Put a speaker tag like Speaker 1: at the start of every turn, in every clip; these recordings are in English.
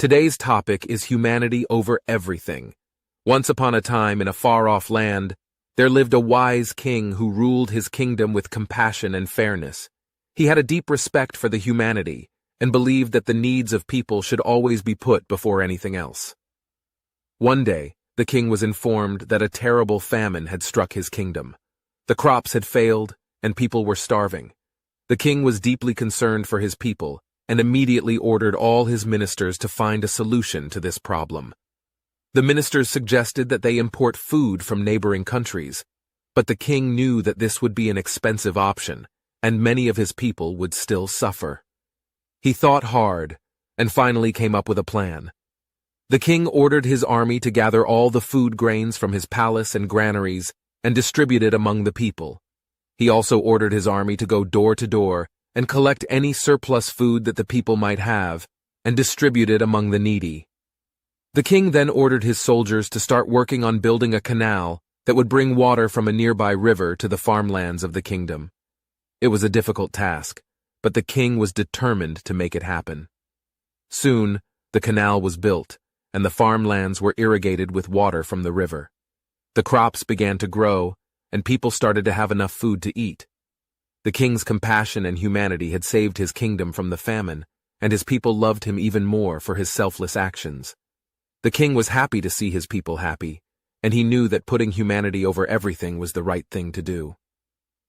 Speaker 1: Today's topic is humanity over everything. Once upon a time in a far-off land, there lived a wise king who ruled his kingdom with compassion and fairness. He had a deep respect for the humanity and believed that the needs of people should always be put before anything else. One day, the king was informed that a terrible famine had struck his kingdom. The crops had failed, and people were starving. The king was deeply concerned for his people and immediately ordered all his ministers to find a solution to this problem. The ministers suggested that they import food from neighboring countries, but the king knew that this would be an expensive option, and many of his people would still suffer. He thought hard, and finally came up with a plan. The king ordered his army to gather all the food grains from his palace and granaries and distribute it among the people. He also ordered his army to go door to door and collect any surplus food that the people might have and distribute it among the needy. The king then ordered his soldiers to start working on building a canal that would bring water from a nearby river to the farmlands of the kingdom. It was a difficult task, but the king was determined to make it happen. Soon, the canal was built, and the farmlands were irrigated with water from the river. The crops began to grow, and people started to have enough food to eat. The king's compassion and humanity had saved his kingdom from the famine, and his people loved him even more for his selfless actions. The king was happy to see his people happy, and he knew that putting humanity over everything was the right thing to do.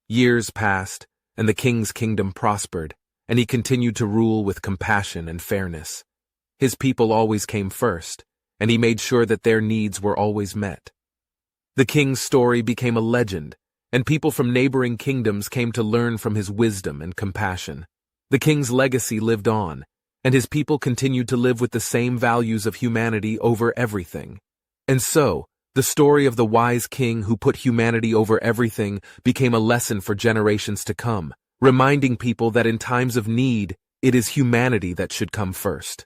Speaker 1: Years passed, and the king's kingdom prospered, and he continued to rule with compassion and fairness. His people always came first, and he made sure that their needs were always met. The king's story became a legend, and people from neighboring kingdoms came to learn from his wisdom and compassion. The king's legacy lived on, and his people continued to live with the same values of humanity over everything. And so, the story of the wise king who put humanity over everything became a lesson for generations to come, reminding people that in times of need, it is humanity that should come first.